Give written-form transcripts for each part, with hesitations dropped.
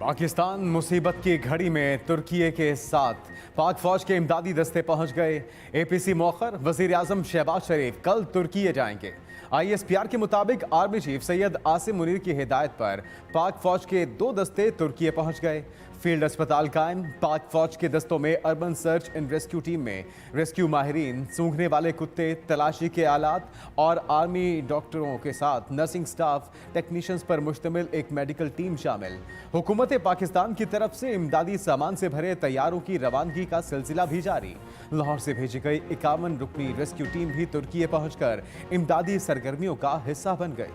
पाकिस्तान मुसीबत की घड़ी में तुर्की के साथ पाक फौज के इमदादी दस्ते पहुंच गए। एपीसी मौखर वजीर आजम शहबाज शरीफ कल तुर्की जाएंगे। ISPR के मुताबिक आर्मी चीफ सैयद आसिम मुनीर की हिदायत पर पाक फौज के 2 दस्ते तुर्की पहुंच गए। फील्ड अस्पताल कायम। पाक फौज के दस्तों में urban search and rescue team में रेस्क्यू माहिरीन, सूंघने वाले कुत्ते, तलाशी के आलात और आर्मी डॉक्टरों के साथ नर्सिंग स्टाफ, टेक्नीशियंस पर मुश्तमिल एक मेडिकल टीम शामिल। हुकूमत पाकिस्तान की तरफ से इमदादी सामान से भरे तैयारों की रवानगी का सिलसिला भी जारी। लाहौर से भेजी गई 51 रुकनी रेस्क्यू टीम भी तुर्की पहुंचकर इमदादी सरगर्मियों का हिस्सा बन गई।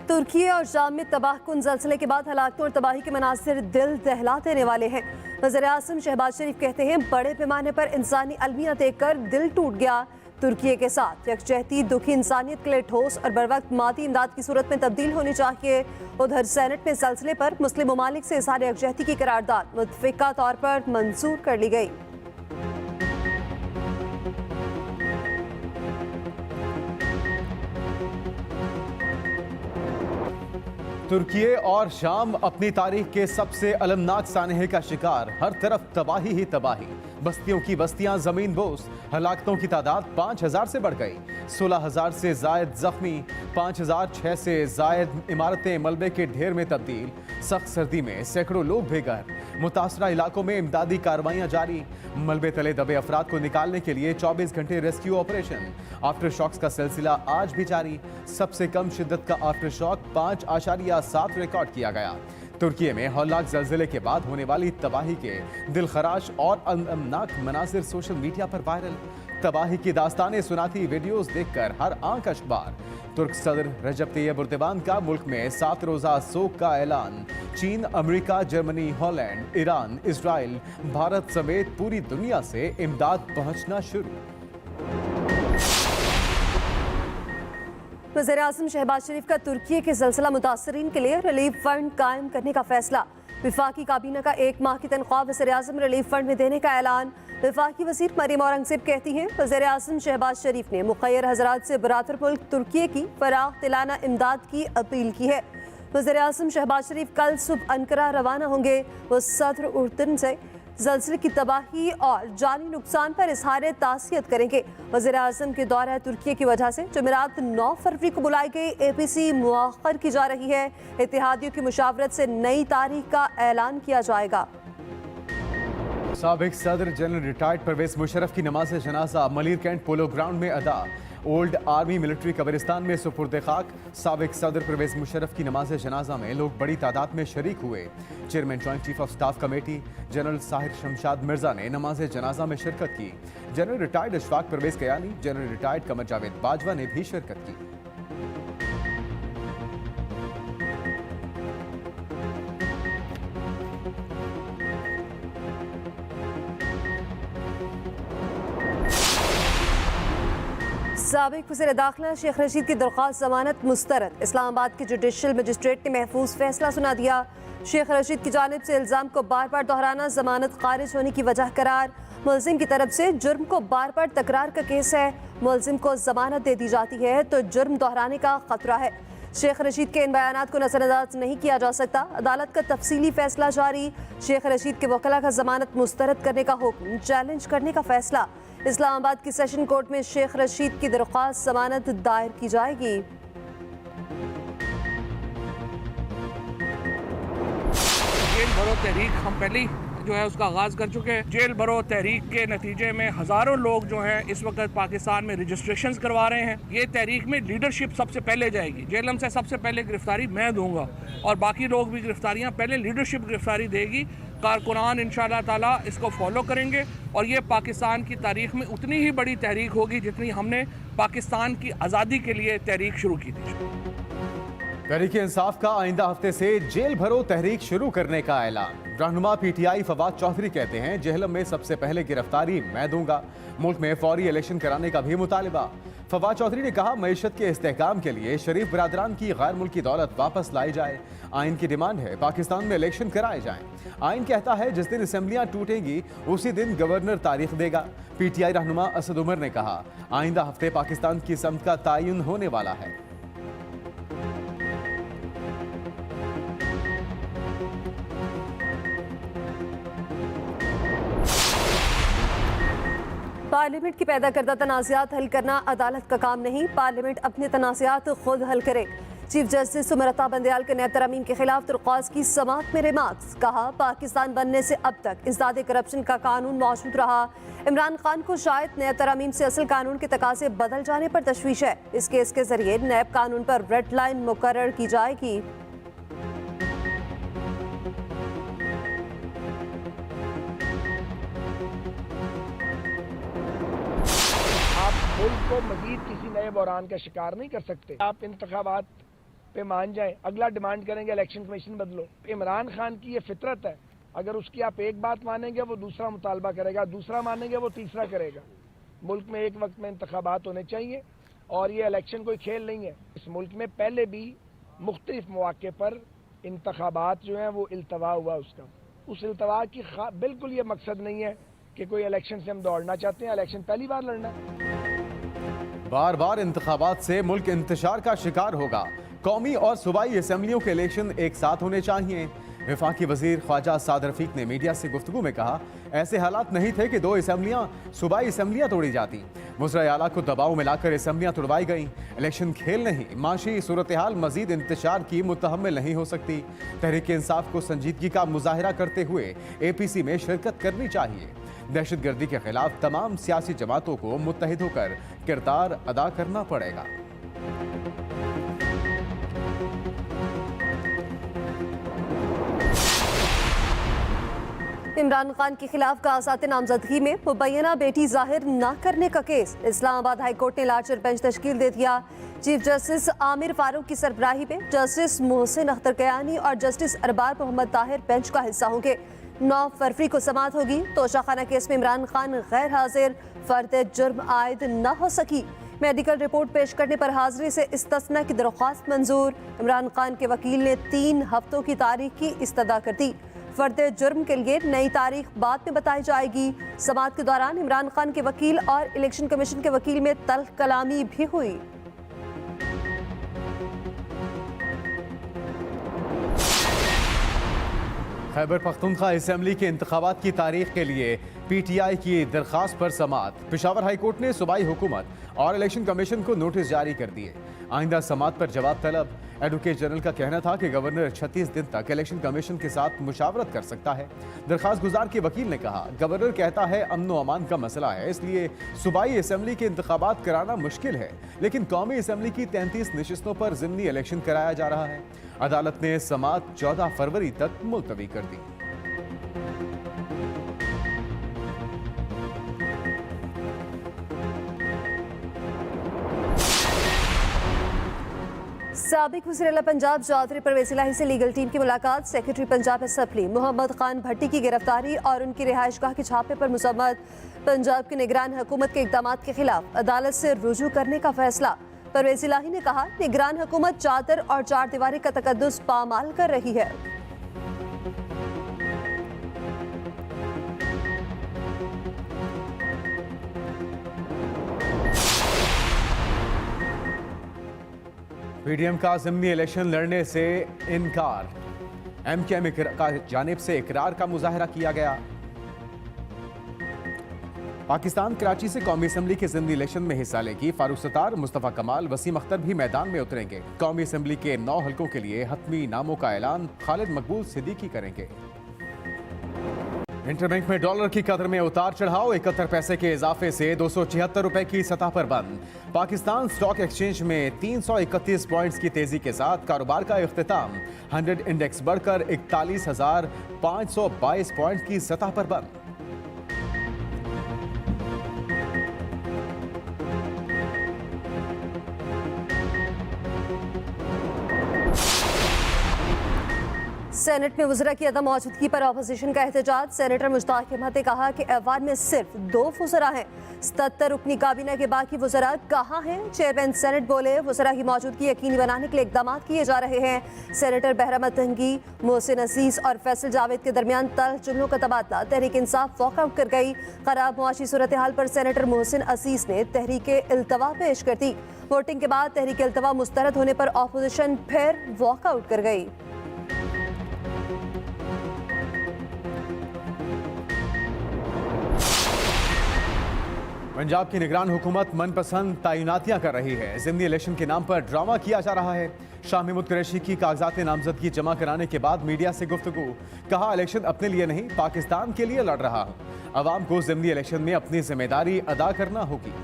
तुर्की और शाम में तबाहकुन ज़लज़ले के बाद हलाकतों और तबाही के मनासिर दिल दहला देने वाले हैं। वज़ीर आज़म शहबाज शरीफ कहते हैं, बड़े पैमाने पर इंसानी अलमिया देखकर दिल टूट गया। तुर्की के साथ यकजहती दुखी इंसानियत के लिए ठोस और बरवक्त मादी इमदाद की सूरत में तब्दील होनी चाहिए। उधर सेनेट में ज़लज़ले पर मुस्लिम ममालिक से इज़हार यकजहती की करारदाद मुत्तफ़िका तौर पर मंजूर कर ली गई। तुर्की और शाम अपनी तारीख के सबसे अलमनाक सानहे का शिकार। हर तरफ तबाही ही तबाही। बस्तियों की बस्तियां जमीन बोस। हलाकतों की तादाद 5000 से बढ़ गई। 16000 से जायद जख्मी। 5006 से जायद इमारतें मलबे के ढेर में तब्दील। सख्त सर्दी में सैकड़ों लोग बेघर। मुतासरा इलाकों में इमदादी कार्रवाइयां जारी। मलबे तले दबे अफराद को निकालने के लिए 24 घंटे रेस्क्यू ऑपरेशन। आफ्टर शॉक्स का सिलसिला आज भी जारी। सबसे कम शिद्दत का आफ्टर शॉक 5.7 रिकॉर्ड किया गया। तुर्की में हौलनाक ज़लज़ले के बाद होने वाली तबाही के दिलखराश और अलमनाक मनासिर सोशल मीडिया पर वायरल। तबाही की दास्तानें सुनाती वीडियोस देखकर हर आंख अश्कबार। तुर्क सदर रजब तैयब एर्दोगान का मुल्क में 7 रोज़ा सोग का ऐलान। चीन, America, Germany, Holland, Iran, Israel, Bharat समेत पूरी दुनिया से इमदाद पहुंचना शुरू। वज़ीर आज़म शहबाज शरीफ का तुर्की के ज़लज़ला मुतासरीन के लिए रिलीफ फंड कायम करने का फैसला। विफाकी काबीना का 1 माह की तनख्वाह वज़ीर आज़म रिलीफ फंड में देने का ऐलान। विफाकी वज़ीर मरियम औरंगज़ेब कहती हैं, वज़ीर आज़म शहबाज शरीफ ने मुख़य्यर हज़रात से बरातर मुल्क तुर्की की फराख दिलाना इमदाद की अपील की है। वज़ीर आज़म शहबाज शरीफ कल सुबह अंकारा रवाना होंगे। वो सदर उर्दन से ज़लज़ले की तबाही और जानी नुकसान पर इज़हार तासियत करेंगे। वज़ीर आज़म के दौरे तुर्की की वजह से जुमेरात 9 फरवरी को बुलाई गई एपीसी मुअख्खर की जा रही है। इत्तेहादियों की मुशावरत से नई तारीख का ऐलान किया जाएगा। साबिक सदर जनरल रिटायर्ड परवेज मुशर्रफ की नमाज जनाजा मलीर कैंट पोलो ग्राउंड में अदा। ओल्ड आर्मी मिलिट्री कब्रिस्तान में सुपुर्द खाक। साबिक सदर परवेज मुशर्रफ की नमाज जनाजा में लोग बड़ी तादाद में शरीक हुए। Chairman joint chief of staff committee general Sahir Shamshad Mirza ने नमाज जनाजा में शिरकत की। General retired Ashfaq Pervez Kayani, general retired Qamar Javed Bajwa ने भी शिरकत की। साबिक वज़ीर दाखिला शेख रशीद की दरख्वास्त जमानत मुस्तरद। इस्लामाबाद के जुडिशल मजिस्ट्रेट ने महफूज फैसला सुना दिया। शेख रशीद की जानिब से इल्ज़ाम को बार बार दोहराना जमानत खारिज होने की वजह करार। मुलजिम की तरफ से जुर्म को बार बार तकरार का केस है। मुलजिम को जमानत दे दी जाती है तो जुर्म दोहराने का खतरा है। शेख रशीद के इन बयानात को नजरअंदाज नहीं किया जा सकता। अदालत का तफसीली फैसला जारी। शेख रशीद के वकला का जमानत मुस्तरद करने का हुक्म, चैलेंज करने का फैसला। इस्लामाबाद की सेशन कोर्ट में शेख रशीद की दरख्वास्त जमानत दायर की जाएगी। जेल भरो तहरीक हम पहले जो है उसका आगाज कर चुके हैं। जेल भरो तहरीक के नतीजे में हजारों लोग जो हैं इस वक्त पाकिस्तान में रजिस्ट्रेशन करवा रहे हैं। ये तहरीक में लीडरशिप सबसे पहले जाएगी। जेलम से सबसे पहले गिरफ्तारी मैं दूंगा और बाकी लोग भी गिरफ्तारियां पहले लीडरशिप गिरफ्तारी देगी। कारकुनान इंशाअल्लाह ताला इसको फॉलो करेंगे और ये पाकिस्तान की तारीख में उतनी ही बड़ी तहरीक होगी जितनी हमने पाकिस्तान की आज़ादी के लिए तहरीक शुरू की थी। तहरीक-ए-इंसाफ का आइंदा हफ्ते से जेल भरो तहरीक शुरू करने का ऐलान। रहनुमा पीटीआई फवाद चौधरी कहते हैं, जेहलम में सबसे पहले गिरफ्तारी मैं दूंगा। मुल्क में फौरी इलेक्शन कराने का भी मुतालिबा। फवाद चौधरी ने कहा, मईशत के इस्तेहकाम के लिए शरीफ बरादरान की गैर मुल्की दौलत वापस लाई जाए। आइन की डिमांड है पाकिस्तान में इलेक्शन कराए जाएं। आइन कहता है जिस दिन असेंबलियां टूटेंगी उसी दिन गवर्नर तारीख देगा। पीटीआई रहनुमा असद उमर ने कहा, आइंदा हफ्ते पाकिस्तान की समत का तयन होने वाला है। पार्लियामेंट की पैदा करदा तनाज़ात हल करना अदालत का काम नहीं, पार्लियामेंट अपने तनाज़ात खुद हल करे। चीफ जस्टिस सुमरता बंदयाल के नैब तरमीम के खिलाफ दरख्वास्त की समाअत में रिमार्क्स। कहा, पाकिस्तान बनने से अब तक इज़दाद करप्शन का कानून मौजूद रहा। इमरान खान को शायद नैब तरमीम से असल कानून के तकाजे बदल जाने पर तशवीश है। इस केस के जरिए नैब कानून पर रेड लाइन मुकर्रर की जाएगी। मुल्क को मजीद किसी नए बहरान का शिकार नहीं कर सकते। आप इंतखाबात पे मान जाएं, अगला डिमांड करेंगे इलेक्शन कमीशन बदलो। इमरान खान की ये फितरत है, अगर उसकी आप एक बात मानेंगे वो दूसरा मुतालबा करेगा, दूसरा मानेंगे वो तीसरा करेगा। मुल्क में एक वक्त में इंतखाबात होने चाहिए और ये इलेक्शन कोई खेल नहीं है। इस मुल्क में पहले भी मुख्तलिफ मौके पर इंतखाबात जो हैं वो इल्तवा हुआ उसका। उस इल्तवा की बिल्कुल ये मकसद नहीं है कि कोई इलेक्शन से हम दौड़ना चाहते हैं। इलेक्शन पहली बार लड़ना है। बार बार इंतखाबात से मुल्क इंतशार का शिकार होगा। कौमी और सूबाई असेंबलियों के इलेक्शन एक साथ होने चाहिए। वफाकी वजीर ख्वाजा साद रफीक ने मीडिया से गुफ्तगू में कहा, ऐसे हालात नहीं थे कि दो सूबाई असेंबलियां तोड़ी जाती। मुजरा आला को दबाव में लाकर असेंबलियां तोड़वाई गई। इलेक्शन खेल नहीं, माशी सूरत हाल मजीद इंतशार की मुतहम्मिल नहीं हो सकती। तहरीक इंसाफ को संजीदगी का मुजाहरा करते हुए APC में शिरकत करनी चाहिए। दहशतगर्दी के खिलाफ तमाम सियासी जमातों को मुत्तहिद होकर किरदार अदा करना पड़ेगा। इमरान खान के खिलाफ कासात नामजदगी में मुबैना बेटी जाहिर न करने का केस। इस्लामाबाद हाईकोर्ट ने लार्जर बेंच तश्कील दे दिया। चीफ जस्टिस आमिर फारूक की सरबराही में जस्टिस मोहसिन अख्तर कयानी और जस्टिस अरबार मोहम्मद ताहिर बेंच का हिस्सा होंगे। 9 फरवरी को समाअत होगी। तोशाखाना केस में इमरान खान गैर हाजिर, फर्द जुर्म आयद न हो सकी। मेडिकल रिपोर्ट पेश करने पर हाजिरी से इस्तस्ना की दरख्वास्त मंजूर। इमरान खान के वकील ने 3 हफ्तों की तारीख की इस्तदा कर दी। फर्द जुर्म के लिए नई तारीख बाद में बताई जाएगी। समाअत के दौरान इमरान खान के वकील और इलेक्शन कमीशन के वकील में तल्ख कलामी भी हुई। खैबर पख्तूनख्वा असेंबली के इंतखाबात की तारीख के लिए PTI की दरख्वास्त पर समाअत। पेशावर हाईकोर्ट ने सूबाई हुकूमत और इलेक्शन कमीशन को नोटिस जारी कर दिए। आइंदा समाअत पर जवाब तलब। एडवोकेट जनरल का कहना था कि गवर्नर 36 दिन तक इलेक्शन कमीशन के साथ मुशावरत कर सकता है। दरख्वास्त गुजार के वकील ने कहा, गवर्नर कहता है अमन व अमान का मसला है, इसलिए सूबाई असेंबली के इंतखाबात कराना मुश्किल है, लेकिन कौमी असेंबली की 33 नशिस्तों पर ज़िमनी इलेक्शन कराया जा रहा है। अदालत ने समाअत 14 फरवरी तक मुलतवी कर दी। साबिक वज़ीर-ए-आला पंजाब चौधरी परवेज़ इलाही से लीगल टीम की मुलाकात। सेक्रेटरी पंजाब असेंबली मोहम्मद खान भट्टी की गिरफ्तारी और उनकी रिहाइशगाह के छापे पर मुसम्मत। पंजाब की निगरान हुकूमत के इक़दामात के खिलाफ अदालत से रुजू करने का फैसला। परवेज़ इलाही ने कहा, निगरान हुकूमत चादर और चार दीवारी का तकद्दुस पामाल कर रही है। PDM का ज़िमनी इलेक्शन लड़ने से इनकार। MKM का जानिब से इकरार का मुजाहरा किया गया। पाकिस्तान कराची से कौमी असेंबली के ज़िमनी इलेक्शन में हिस्सा लेगी। फारूक सत्तार, मुस्तफ़ा कमाल, वसीम अख्तर भी मैदान में उतरेंगे। कौमी असेंबली के 9 हल्कों के लिए हतमी नामों का ऐलान खालिद मकबूल सिद्दीकी करेंगे। इंटरबैंक में डॉलर की कदर में उतार चढ़ाव, 71 पैसे के इजाफे से 276 रुपए की सतह पर बंद। पाकिस्तान स्टॉक एक्सचेंज में 331 पॉइंट्स की तेजी के साथ कारोबार का इख्तिताम। 100 इंडेक्स बढ़कर 41,522 पॉइंट की सतह पर बंद। सेनेट में वज़रा की अदम मौजूदगी पर अपोजिशन का एहतजाज। सेनेटर मुश्ताक अहमद ने कहा कि ऐवान में सिर्फ 2 वज़रा हैं। 77 रुकनी काबीना के बाकी वज़रा कहाँ हैं? चेयरमैन सेनेट बोले, वज़रा की मौजूदगी यकीनी बनाने के लिए इकदाम किए जा रहे हैं। सेनेटर बहरामत तंगी, मोहसिन अजीज और फैसल जावेद के दरमियान तल्ख जुमलों का तबादला। तहरीक इंसाफ वॉकआउट कर गई। खराब मुआशी सूरत हाल पर सेनेटर मोहसिन अजीज ने तहरीक इल्तवा पेश कर दी। वोटिंग के बाद तहरीक इल्तवा मुस्तरद होने पर अपोजिशन फिर वॉकआउट कर गई। पंजाब की निगरान हुकूमत मनपसंद तैनातियां कर रही है। ज़िमनी इलेक्शन के नाम पर ड्रामा किया जा रहा है। शाह महमूद कुरैशी की कागजात नामजदगी जमा कराने के बाद मीडिया से गुफ्तगू। कहा, इलेक्शन अपने लिए नहीं पाकिस्तान के लिए लड़ रहा हूं। अवाम को ज़िमनी इलेक्शन में अपनी जिम्मेदारी अदा करना होगी।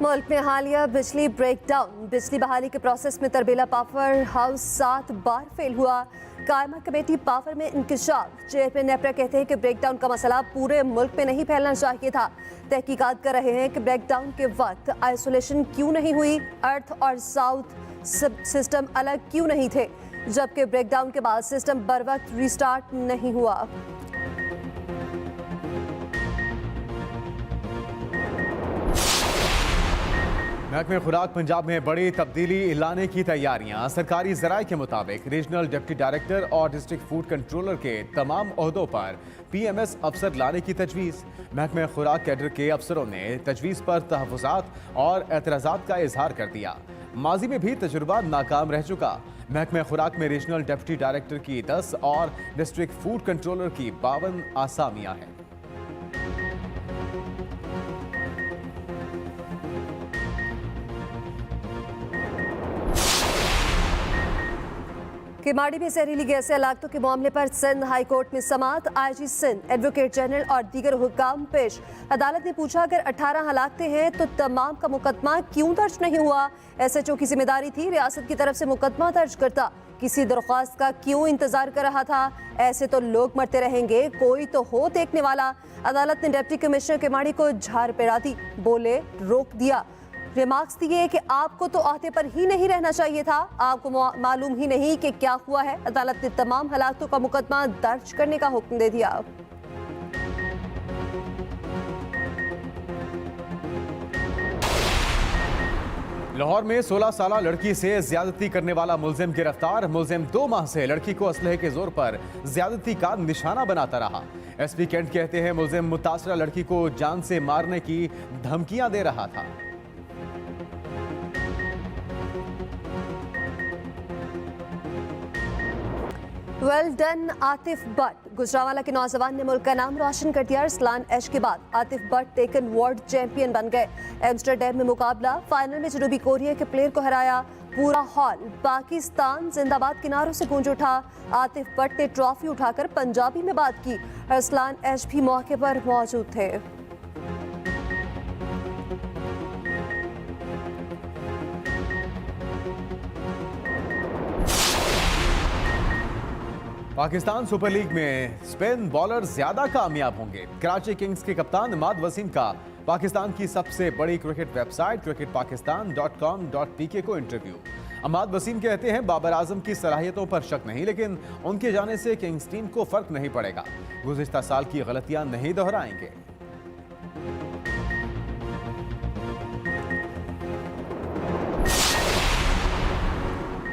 मुल्क में हालिया बिजली ब्रेकडाउन। बिजली बहाली के प्रोसेस में तरबेला पावर हाउस 7 बार फेल हुआ। कायमा कमेटी पावर में इंकशाफ। चेयरमैन नेपरा कहते हैं कि ब्रेकडाउन का मसला पूरे मुल्क में नहीं फैलना चाहिए था। तहकीकात कर रहे हैं कि ब्रेकडाउन के वक्त आइसोलेशन क्यों नहीं हुई, अर्थ और साउथ सिस्टम अलग क्यों नहीं थे, जबकि ब्रेकडाउन के बाद सिस्टम बर वक्त रिस्टार्ट नहीं हुआ। महकमे खुराक पंजाब में बड़ी तब्दीली लाने की तैयारियां। सरकारी जराये के मुताबिक रीजनल डिप्टी डायरेक्टर और डिस्ट्रिक्ट फूड कंट्रोलर के तमाम ओहदों पर PMS अफसर लाने की तजवीज़। महकमे खुराक कैडर के अफसरों ने तजवीज़ पर तहफ़्फ़ुज़ात और एतराज़ात का इजहार कर दिया। माजी में भी तजुर्बा नाकाम रह चुका। महकमे खुराक में रीजनल डिप्टी डायरेक्टर की 10 और डिस्ट्रिक्ट फूड कंट्रोलर की 52 आसामियाँ हैं। किमाड़ी में जहरीली गैस से हलाकतों के मामले पर सिंध हाई कोर्ट में समाअत। IG सिंध, एडवोकेट जनरल और दीगर हुक्काम पेश। अदालत ने पूछा, अगर 18 हलाकतें हैं तो तमाम का मुकदमा क्यों दर्ज नहीं हुआ? SHO की जिम्मेदारी थी रियासत की तरफ से मुकदमा दर्ज करता। किसी दरख्वास्त का क्यों इंतजार कर रहा था? ऐसे तो लोग मरते रहेंगे, कोई तो हो देखने वाला। अदालत ने डिप्टी कमिश्नर किमाड़ी को झाड़ पेड़ा दी। बोले, रोक दिया। रिमार्क्स दिए कि आपको तो अहदे पर ही नहीं रहना चाहिए था, आपको मालूम ही नहीं कि क्या हुआ है। अदालत ने तमाम हलाकतों का मुकदमा दर्ज करने का हुक्म दे दिया। लाहौर में 16 साला लड़की से ज्यादती करने वाला मुलजिम गिरफ्तार। मुलजिम 2 माह से लड़की को असलहे के जोर पर ज्यादती का निशाना बनाता रहा। SP कैंट कहते हैं, मुलजिम मुतासरा लड़की को जान से मारने की धमकियां दे रहा था। Well done Atif but. Gujranwala के नौजवान ने मुल्क का नाम रोशन कर दिया। अरसलान ऐश के बाद Atif but taken world champion बन गए। एम्स्टरडैम में मुकाबला, फाइनल में जनूबी कोरिया के प्लेयर को हराया। पूरा हॉल पाकिस्तान जिंदाबाद के नारों से गूंज उठा। आतिफ बट ने ट्रॉफी उठाकर पंजाबी में बात की। अरसलान ऐश भी मौके पर मौजूद थे। पाकिस्तान सुपर लीग में स्पिन बॉलर ज्यादा कामयाब होंगे। कराची किंग्स के कप्तान अमाद वसीम का पाकिस्तान की सबसे बड़ी क्रिकेट वेबसाइट cricketpakistan.com.pk को इंटरव्यू। अमाद वसीम कहते हैं, बाबर आजम की सलाहियतों पर शक नहीं, लेकिन उनके जाने से किंग्स टीम को फर्क नहीं पड़ेगा। गुज़िश्ता साल की गलतियां नहीं दोहराएंगे।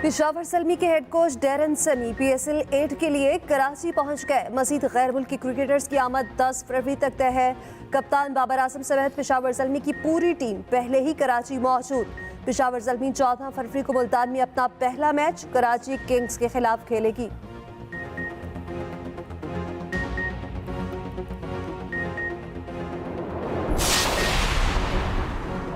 पेशावर ज़ल्मी के head coach Darren Sunny PSL 8 के लिए कराची पहुंच गए। मजीद गैर मुल्की क्रिकेटर्स की आमद 10 फरवरी तक तय है। कप्तान बाबर आजम समेत पेशावर ज़ल्मी की पूरी टीम पहले ही कराची मौजूद। पेशावर ज़ल्मी 14 फरवरी को मुल्तान में अपना पहला मैच कराची किंग्स के खिलाफ खेलेगी।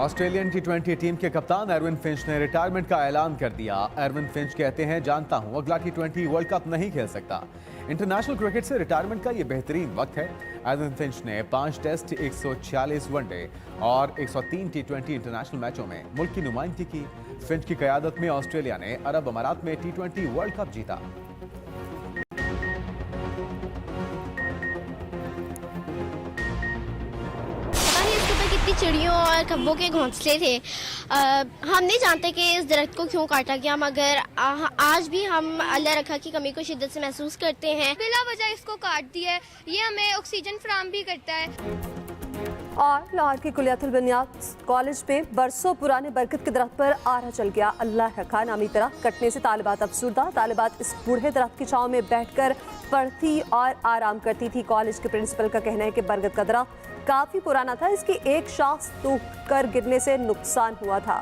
ऑस्ट्रेलियन T20 टीम के कप्तान एरविन फिंच ने रिटायरमेंट का ऐलान कर दिया। एरविन फिंच कहते हैं, जानता हूं अगला T20 वर्ल्ड कप नहीं खेल सकता। इंटरनेशनल क्रिकेट से रिटायरमेंट का ये बेहतरीन वक्त है। एरविन फिंच ने 5 टेस्ट, 146 वनडे और 103 T20 इंटरनेशनल मैचों में मुल्क की नुमाइंदगी की। फिंच की क़यादत में ऑस्ट्रेलिया ने अरब अमारात में T20 वर्ल्ड कप जीता। चिड़ियों और कब्बों के घोंसले थे। हम नहीं जानते कि इस दरख्त को क्यों काटा गया, मगर आज भी हम अल्लाह रखा की कमी को शिद्दत से महसूस करते हैं। बिला वजह इसको काट दिया है, ये हमें ऑक्सीजन फराहम भी करता है। और लाहौर के कुलियातुल बुनियाद कॉलेज में बरसों पुराने बरगद के दरख्त पर आरा चल गया। अल्लाह रखा नामी दरख्त कटने से तालिबात अफसुर्दा। तालिबात इस बूढ़े दरख्त की छांव में बैठकर पढ़ती और आराम करती थी। कॉलेज के प्रिंसिपल का कहना है कि बरगद का दरख्त काफी पुराना था, इसकी एक शाख टूट कर गिरने से नुकसान हुआ था।